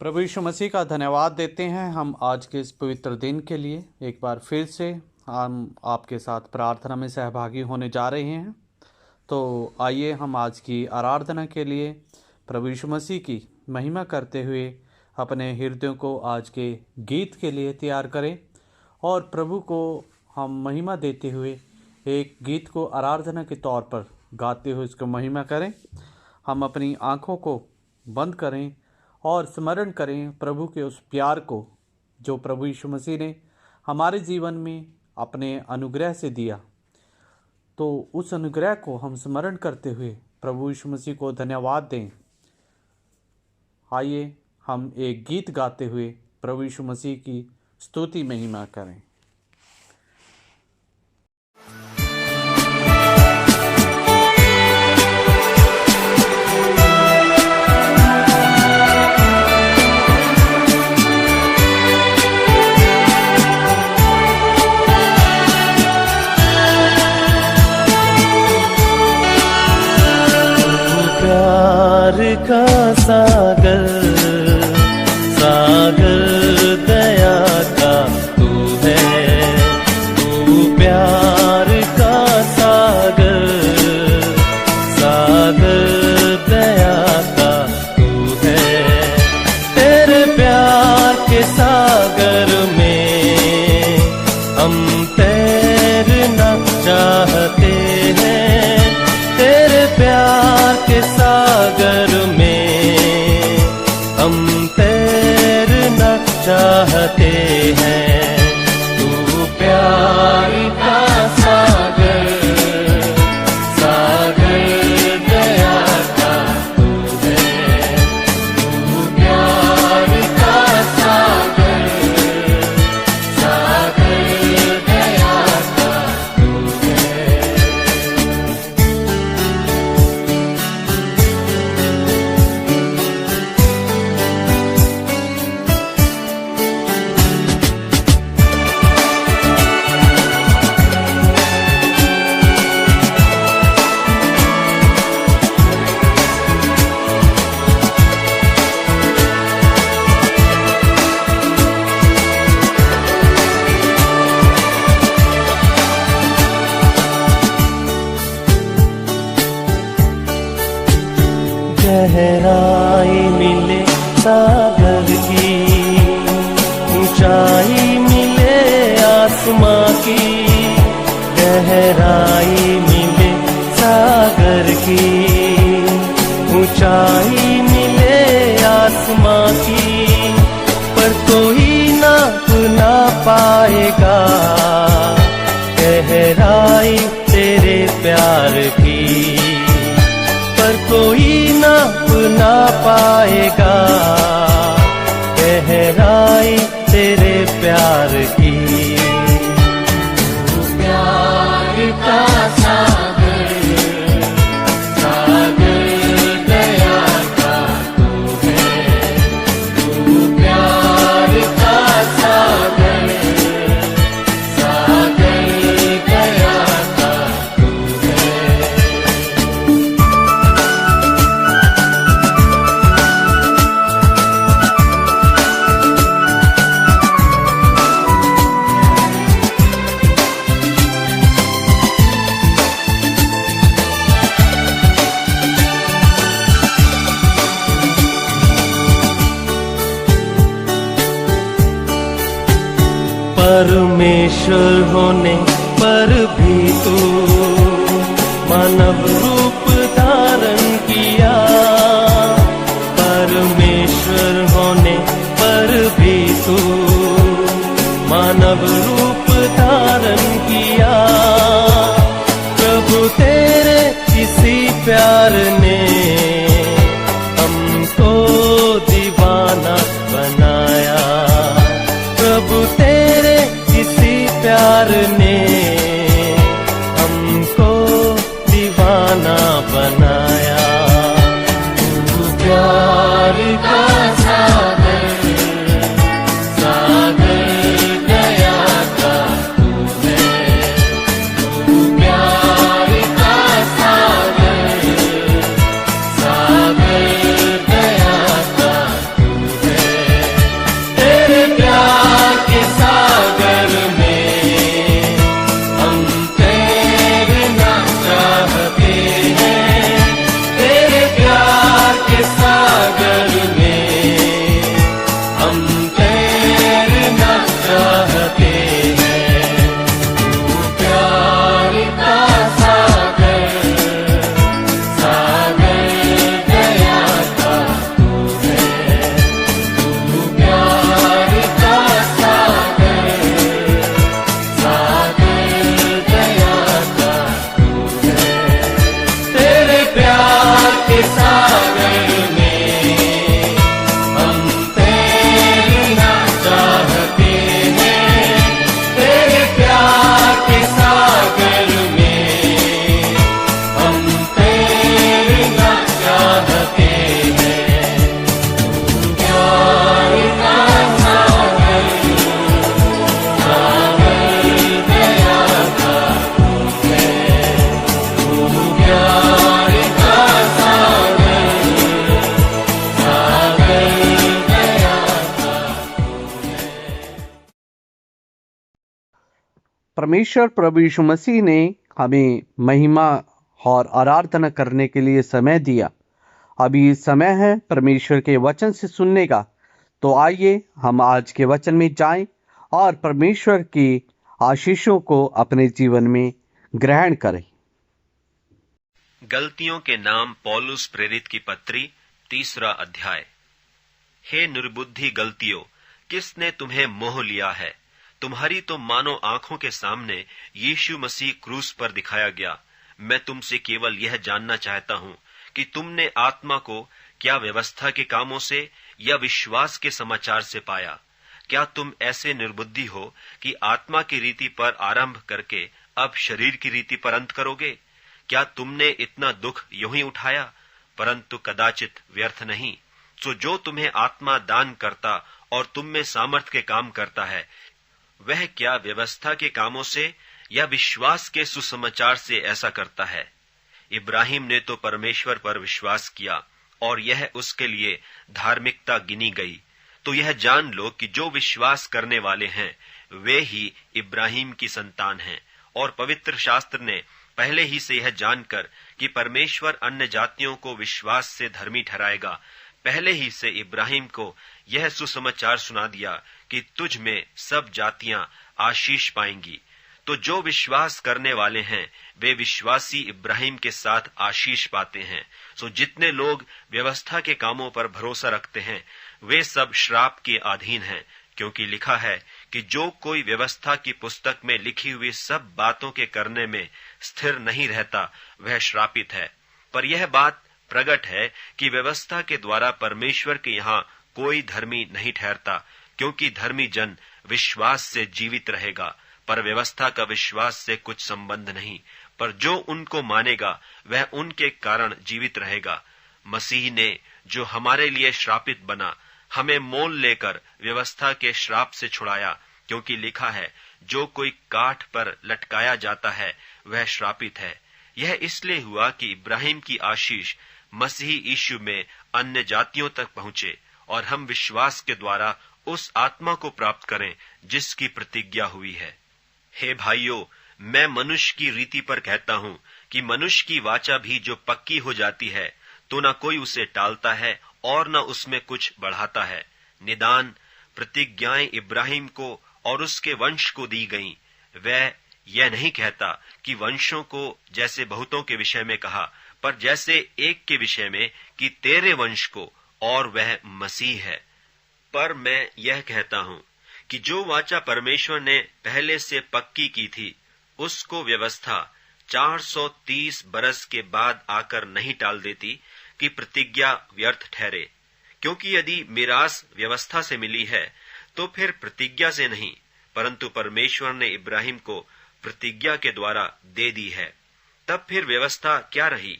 प्रभु यीशु मसीह का धन्यवाद देते हैं हम आज के इस पवित्र दिन के लिए। एक बार फिर से हम आपके साथ प्रार्थना में सहभागी होने जा रहे हैं। तो आइए हम आज की आराधना के लिए प्रभु यीशु मसीह की महिमा करते हुए अपने हृदयों को आज के गीत के लिए तैयार करें और प्रभु को हम महिमा देते हुए एक गीत को आराधना के तौर पर गाते हुए इसको महिमा करें। हम अपनी आँखों को बंद करें और स्मरण करें प्रभु के उस प्यार को जो प्रभु यीशु मसीह ने हमारे जीवन में अपने अनुग्रह से दिया। तो उस अनुग्रह को हम स्मरण करते हुए प्रभु यीशु मसीह को धन्यवाद दें। आइए हम एक गीत गाते हुए प्रभु यीशु मसीह की स्तुति महिमा करें। का सागर सागर दया का तू है, तू प्यार का सागर सागर दया का तू है। तेरे प्यार के सागर में हम तैरना चाहते हैं। तेरे प्यार के सागर चाहते हैं। तू प्यार का सागर सागर दया का तू है, तू प्यार का सागर सागर दया का तू है। गहराई मिले सागर की, ऊंचाई मिले आसमां की। गहराई मिले सागर की, ऊंचाई मिले आसमां की। पर कोई नाप ना पाएगा गहराई तेरे प्यार की। पर कोई नाप ना पाएगा गहराई तेरे प्यार की। प्यार का सागर सागर दया का तू है, तू प्यार का सागर सागर दया का तू है। परमेश्वर होने पर भी तू मानव रूप धारण किया। परमेश्वर होने पर भी तू मानव रूप धारण किया। प्रभु तेरे किसी प्यार ने हमको दीवाना बनाया। प्रभु तेरे किसी प्यार ने हमको दीवाना बनाया। तू प्यार का सागर सागर दया का तू है, तू प्यार का सागर सागर दया का तू है। परमेश्वर प्रभु यीशु मसीह ने हमें महिमा और आराधना करने के लिए समय दिया। अभी समय है परमेश्वर के वचन से सुनने का। तो आइए हम आज के वचन में जाएं और परमेश्वर की आशीषों को अपने जीवन में ग्रहण करें। गलतियों के नाम पौलुस प्रेरित की पत्री 3 अध्याय। हे निर्बुद्धि गलतियों, किसने तुम्हें मोह लिया है? तुम्हारी तो मानो आंखों के सामने यीशु मसीह क्रूस पर दिखाया गया। मैं तुमसे केवल यह जानना चाहता हूं कि तुमने आत्मा को क्या व्यवस्था के कामों से या विश्वास के समाचार से पाया? क्या तुम ऐसे निर्बुद्धि हो कि आत्मा की रीति पर आरंभ करके अब शरीर की रीति पर अंत करोगे? क्या तुमने इतना दुख यूं ही उठाया? परंतु कदाचित व्यर्थ नहीं। तो जो तुम्हें आत्मा दान करता और तुम में सामर्थ के काम करता है, वह क्या व्यवस्था के कामों से या विश्वास के सुसमाचार से ऐसा करता है? इब्राहिम ने तो परमेश्वर पर विश्वास किया और यह उसके लिए धार्मिकता गिनी गई। तो यह जान लो कि जो विश्वास करने वाले हैं वे ही इब्राहिम की संतान हैं। और पवित्र शास्त्र ने पहले ही से यह जानकर कि परमेश्वर अन्य जातियों को विश्वास से धर्मी ठहराएगा, पहले ही से इब्राहिम को यह सुसमाचार सुना दिया कि तुझ में सब जातियां आशीष पाएंगी। तो जो विश्वास करने वाले हैं वे विश्वासी इब्राहिम के साथ आशीष पाते हैं। सो जितने लोग व्यवस्था के कामों पर भरोसा रखते हैं वे सब श्राप के अधीन हैं, क्योंकि लिखा है कि जो कोई व्यवस्था की पुस्तक में लिखी हुई सब बातों के करने में स्थिर नहीं रहता वह श्रापित है। पर यह बात प्रकट है कि व्यवस्था के द्वारा परमेश्वर के यहाँ कोई धर्मी नहीं ठहरता, क्योंकि धर्मी जन विश्वास से जीवित रहेगा। पर व्यवस्था का विश्वास से कुछ संबंध नहीं, पर जो उनको मानेगा वह उनके कारण जीवित रहेगा। मसीह ने जो हमारे लिए श्रापित बना, हमें मोल लेकर व्यवस्था के श्राप से छुड़ाया, क्योंकि लिखा है जो कोई काठ पर लटकाया जाता है वह श्रापित है। यह इसलिए हुआ कि इब्राहिम की आशीष मसीह यीशु में अन्य जातियों तक पहुंचे और हम विश्वास के द्वारा उस आत्मा को प्राप्त करें जिसकी प्रतिज्ञा हुई है। हे भाइयों, मैं मनुष्य की रीति पर कहता हूं कि मनुष्य की वाचा भी जो पक्की हो जाती है तो न कोई उसे टालता है और न उसमें कुछ बढ़ाता है। निदान प्रतिज्ञाएं इब्राहिम को और उसके वंश को दी गईं। वह यह नहीं कहता कि वंशों को जैसे बहुतों के विषय में कहा, पर जैसे एक के विषय में कि तेरे वंश को, और वह मसीह है। पर मैं यह कहता हूं कि जो वाचा परमेश्वर ने पहले से पक्की की थी उसको व्यवस्था 430 बरस के बाद आकर नहीं टाल देती कि प्रतिज्ञा व्यर्थ ठहरे। क्योंकि यदि मिरास व्यवस्था से मिली है तो फिर प्रतिज्ञा से नहीं, परंतु परमेश्वर ने इब्राहिम को प्रतिज्ञा के द्वारा दे दी है। तब फिर व्यवस्था क्या रही?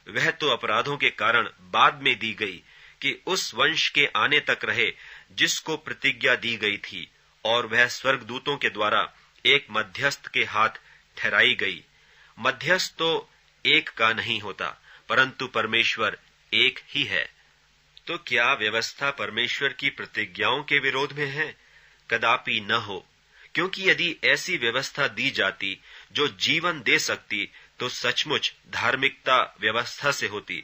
वह तो अपराधों के कारण बाद में दी गई कि उस वंश के आने तक रहे जिसको प्रतिज्ञा दी गई थी, और वह स्वर्गदूतों के द्वारा एक मध्यस्थ के हाथ ठहराई गई। मध्यस्थ तो एक का नहीं होता, परंतु परमेश्वर एक ही है। तो क्या व्यवस्था परमेश्वर की प्रतिज्ञाओं के विरोध में है? कदापि न हो, क्योंकि यदि ऐसी व्यवस्था दी जाती जो जीवन दे सकती तो सचमुच धार्मिकता व्यवस्था से होती।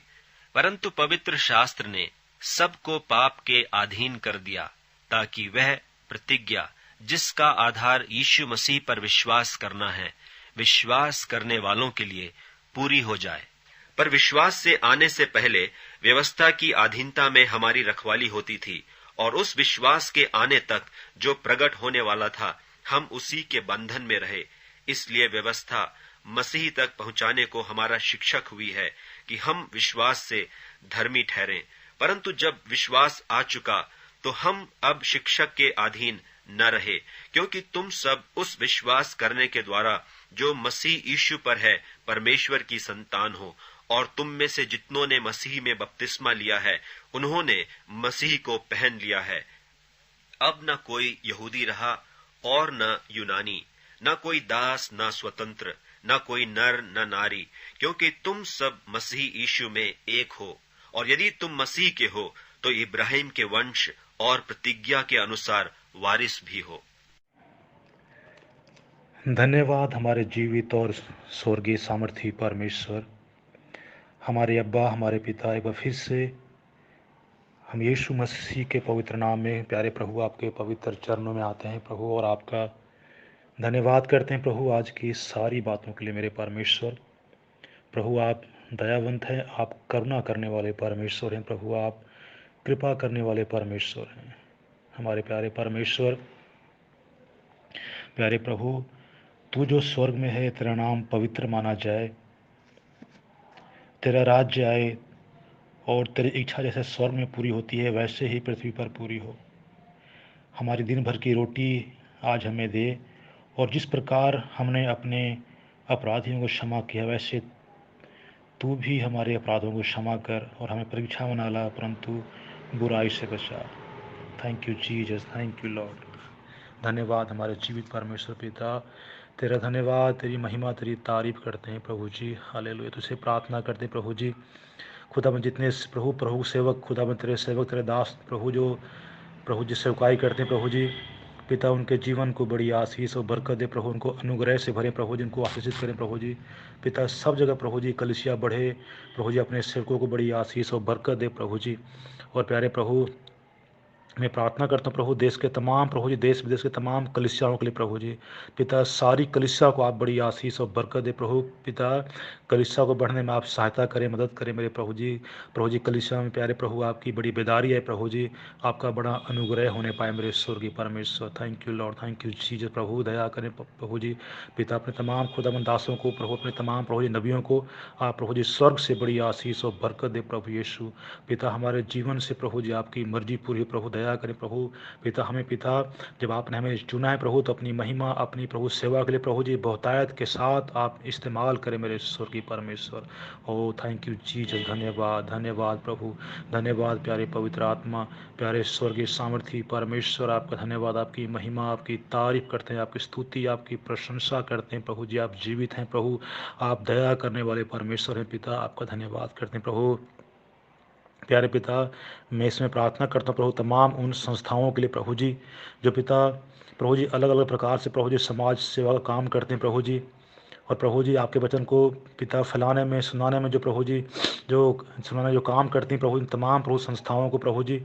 परंतु पवित्र शास्त्र ने सबको पाप के अधीन कर दिया, ताकि वह प्रतिज्ञा जिसका आधार यीशु मसीह पर विश्वास करना है, विश्वास करने वालों के लिए पूरी हो जाए। पर विश्वास से आने से पहले व्यवस्था की अधीनता में हमारी रखवाली होती थी, और उस विश्वास के आने तक जो प्रकट होने वाला था हम उसी के बंधन में रहे। इसलिए व्यवस्था मसीह तक पहुंचाने को हमारा शिक्षक हुई है कि हम विश्वास से धर्मी ठहरें। परंतु जब विश्वास आ चुका तो हम अब शिक्षक के अधीन न रहे, क्योंकि तुम सब उस विश्वास करने के द्वारा जो मसीह यीशु पर है परमेश्वर की संतान हो। और तुम में से जितनों ने मसीह में बपतिस्मा लिया है उन्होंने मसीह को पहन लिया है। अब न कोई यहूदी रहा और न यूनानी, न कोई दास न स्वतंत्र, न कोई नर न नारी, क्योंकि तुम सब मसीह यीशु में एक हो। और यदि तुम मसीह के हो तो इब्राहिम के वंश और प्रतिज्ञा के अनुसार वारिस भी हो। धन्यवाद हमारे जीवित और स्वर्गीय सामर्थी परमेश्वर, हमारे अब्बा, हमारे पिता। एक बार फिर से हम यीशु मसीह के पवित्र नाम में प्यारे प्रभु आपके पवित्र चरणों में आते हैं प्रभु, और आपका धन्यवाद करते हैं प्रभु आज की सारी बातों के लिए मेरे परमेश्वर। प्रभु आप दयावंत हैं, आप करुणा करने वाले परमेश्वर हैं प्रभु, आप कृपा करने वाले परमेश्वर हैं हमारे प्यारे परमेश्वर। प्यारे प्रभु, तू जो स्वर्ग में है, तेरा नाम पवित्र माना जाए, तेरा राज्य आए और तेरी इच्छा जैसे स्वर्ग में पूरी होती है वैसे ही पृथ्वी पर पूरी हो। हमारी दिन भर की रोटी आज हमें दे, और जिस प्रकार हमने अपने अपराधियों को क्षमा किया वैसे तू भी हमारे अपराधों को क्षमा कर, और हमें परीक्षा में ना ला परंतु बुराई से बचा। Thank you Jesus, thank you Lord. धन्यवाद हमारे जीवित परमेश्वर पिता, तेरा धन्यवाद, तेरी महिमा, तेरी तारीफ करते हैं प्रभु जी। हालेलुया। तुझसे प्रार्थना करते हैं प्रभु जी, खुदा में जितने प्रभु सेवक, खुदा में तेरे सेवक, तेरे दास प्रभु जी सेवकाई करते हैं प्रभु जी, पिता उनके जीवन को बड़ी आशीष और बरकत दे प्रभु, उनको अनुग्रह से भरे प्रभु जी, उनको आशीषित करें प्रभु जी। पिता सब जगह प्रभु जी कलीसिया बढ़े प्रभु जी, अपने सेवकों को बड़ी आशीष और बरकत दे प्रभु जी। और प्यारे प्रभु, मैं प्रार्थना करता हूँ प्रभु देश के तमाम प्रभु जी, देश विदेश के तमाम कलीसियाओं के लिए प्रभु जी। पिता सारी कलीसिया को आप बड़ी आशीष और बरकत दे प्रभु। पिता कलीसिया को बढ़ने में आप सहायता करें, मदद करें मेरे प्रभु जी। प्रभु जी कलीसिया में प्यारे प्रभु आपकी बड़ी बेदारी है प्रभु जी, आपका बड़ा अनुग्रह होने पाए मेरे स्वर्गीय परमेश्वर। Thank you Lord, thank you Jesus. प्रभु दया करें प्रभु जी। पिता अपने तमाम खुदाबंद दासों को प्रभु, अपने तमाम प्रभु जी नबियों को आप प्रभु जी स्वर्ग से बड़ी आशीष और बरकत दे प्रभु यीशु। पिता हमारे जीवन से प्रभु जी आपकी मर्जी पूरी प्रभु, दया करें प्रभु। पिता हमें पिता जब आपने हमें चुना है प्रभु, तो अपनी महिमा, अपनी प्रभु सेवा के लिए प्रभु जी बहुतायत के साथ आप इस्तेमाल करें मेरे स्वर्गीय परमेश्वर। Oh thank you Jesus. धन्यवाद, धन्यवाद प्रभु, धन्यवाद प्यारे पवित्र आत्मा, प्यारे स्वर्गीय सामर्थी परमेश्वर। आपका धन्यवाद, आपकी महिमा, आपकी तारीफ करते हैं, आपकी स्तुति, आपकी प्रशंसा करते हैं प्रभु जी। आप जीवित हैं प्रभु, आप दया करने वाले परमेश्वर हैं पिता, आपका धन्यवाद करते हैं प्रभु। प्यारे पिता, मैं इसमें प्रार्थना करता हूँ प्रभु तमाम उन संस्थाओं के लिए प्रभु जी, जो पिता प्रभु जी अलग अलग प्रकार से प्रभु जी समाज सेवा का काम करते हैं प्रभु जी। और प्रभु जी आपके वचन को पिता फैलाने में, सुनाने में जो प्रभु जी जो सुनाने जो काम करती हैं प्रभु, इन तमाम प्रभु संस्थाओं को प्रभु जी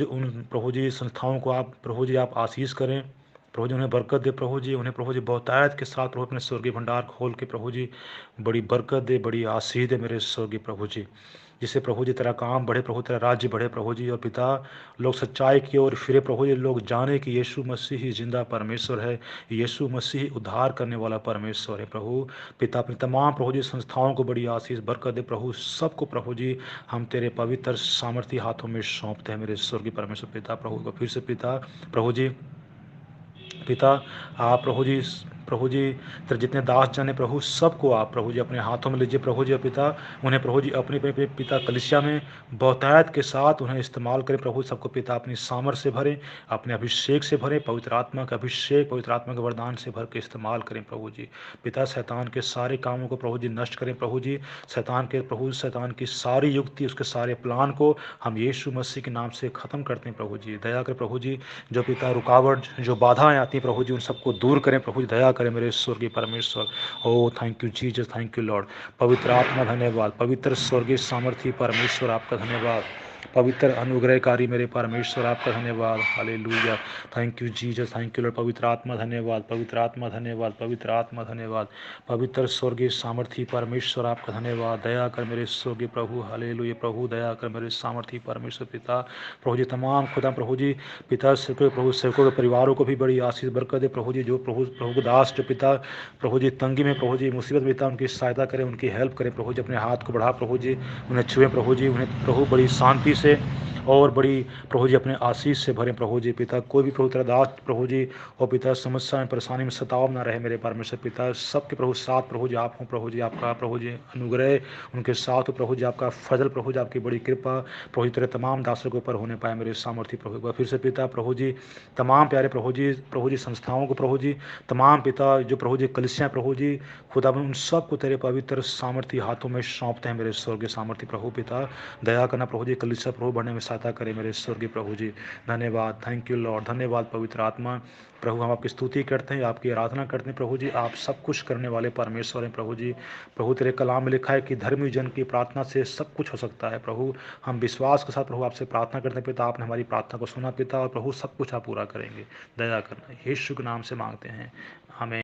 उन प्रभु जी संस्थाओं को आप प्रभु जी आप आशीष करें प्रभु जी, उन्हें बरकत दे प्रभु जी, उन्हें प्रभु जी बहुतायत के साथ प्रभु अपने स्वर्गीय भंडार खोल के प्रभु जी बड़ी बरकत दे, बड़ी आशीष दे मेरे स्वर्गीय प्रभु जी, जिससे प्रभु जी तेरा काम बढ़े प्रभु, तेरा राज्य बढ़े प्रभु जी। और पिता लोग सच्चाई की ओर फिरे प्रभु जी, लोग जाने कि यीशु मसीह ही जिंदा परमेश्वर है, यीशु मसीह उद्धार करने वाला परमेश्वर है प्रभु। पिता अपनी तमाम प्रभु जी संस्थाओं को बड़ी आशीष बरकत दे प्रभु, सबको प्रभु जी हम तेरे पवित्र सामर्थी हाथों में सौंपते हैं मेरे स्वर्गीय परमेश्वर पिता। प्रभु को फिर से पिता प्रभु जी पिता आप प्रभु जी तेरे जितने दास जन हैं प्रभु, सबको आप प्रभु जी अपने हाथों में लीजिए प्रभु जी। और पिता उन्हें प्रभु जी अपने पिता कलीसिया में बहुतायत के साथ उन्हें इस्तेमाल करें प्रभु, सबको पिता अपनी सामर्थ से भरें, अपने अभिषेक से भरें, पवित्र आत्मा का अभिषेक, पवित्र आत्मा के वरदान से भर के इस्तेमाल करें प्रभु जी। पिता शैतान के सारे कामों को प्रभु जी नष्ट करें प्रभु जी, शैतान की सारी युक्ति, उसके सारे प्लान को हम यीशु मसीह के नाम से ख़त्म करते हैं प्रभु जी। दया कर प्रभु जी, जो पिता रुकावट, जो बाधाएं आती हैं प्रभु जी, उन सबको दूर करें प्रभु जी, दया करें मेरे स्वर्गीय परमेश्वर। Oh thank you Jesus, thank you Lord. पवित्र आत्मा धन्यवाद, पवित्र स्वर्गीय सामर्थी परमेश्वर आपका धन्यवाद, पवित्र अनुग्रहकारी मेरे परमेश्वर आपका धन्यवाद। Hallelujah, thank you Jesus, thank you Lord. पवित्र आत्मा धन्यवाद, पवित्र आत्मा धन्यवाद, पवित्र आत्मा धन्यवाद, पवित्र स्वर्गीय सामर्थी परमेश्वर आपका धन्यवाद। दया कर मेरे स्वर्गीय प्रभु, हालेलुया प्रभु, दया कर मेरे सामर्थी परमेश्वर पिता। प्रभु जी तमाम खुदा प्रभु जी पिता प्रभु सेवकों के परिवारों को भी बड़ी आशीष बरकत दे प्रभु जी, जो प्रभु के दास जो पिता प्रभु जी तंगी में प्रभु जी मुसीबत में पिता उनकी सहायता करें, उनकी हेल्प करें प्रभु जी, अपने हाथ को बढ़ा प्रभु जी, उन्हें छुए प्रभु जी, उन्हें प्रभु बड़ी शांति से और बड़ी प्रभु जी अपने आशीष से भरें प्रभु जी। पिता कोई भी प्रभु तेरा दास प्रभु जी और पिता समस्या में परेशानी में सताव ना रहे मेरे परमेश्वर पिता, सबके प्रभु साथ प्रभु जी आप हों प्रभु जी, आपका प्रभु जी अनुग्रह उनके साथ हो प्रभु जी, आपका फजल प्रभु जी, आपकी बड़ी कृपा प्रभु जी तेरे तमाम दासों के ऊपर होने पाए मेरे सामर्थी प्रभु। फिर से पिता प्रभु जी तमाम प्यारे प्रभु जी संस्थाओं को प्रभु जी, तमाम पिता जो प्रभु जी कलीसियां प्रभु जी खुदा उन सबको तेरे पवित्र सामर्थी हाथों में सौंपते हैं मेरे स्वर्गीय सामर्थी प्रभु पिता। दया करना प्रभु जी, कलीसिया प्रभु बढ़ने में सहायता करें मेरे स्वर्गीय प्रभु जी। धन्यवाद, थैंक यू लॉर्ड। धन्यवाद पवित्र आत्मा। प्रभु हम आपकी स्तुति करते हैं, आपकी आराधना करते हैं प्रभु जी। आप सब कुछ करने वाले परमेश्वर हैं प्रभु जी। प्रभु तेरे कलाम में लिखा है कि धर्मी जन की प्रार्थना से सब कुछ हो सकता है प्रभु। हम विश्वास के साथ प्रभु आपसे प्रार्थना करते हैं पिता, आपने हमारी प्रार्थना को सुना पिता, और प्रभु सब कुछ आप पूरा करेंगे। दया करना, यीशु के नाम से मांगते हैं, हमें।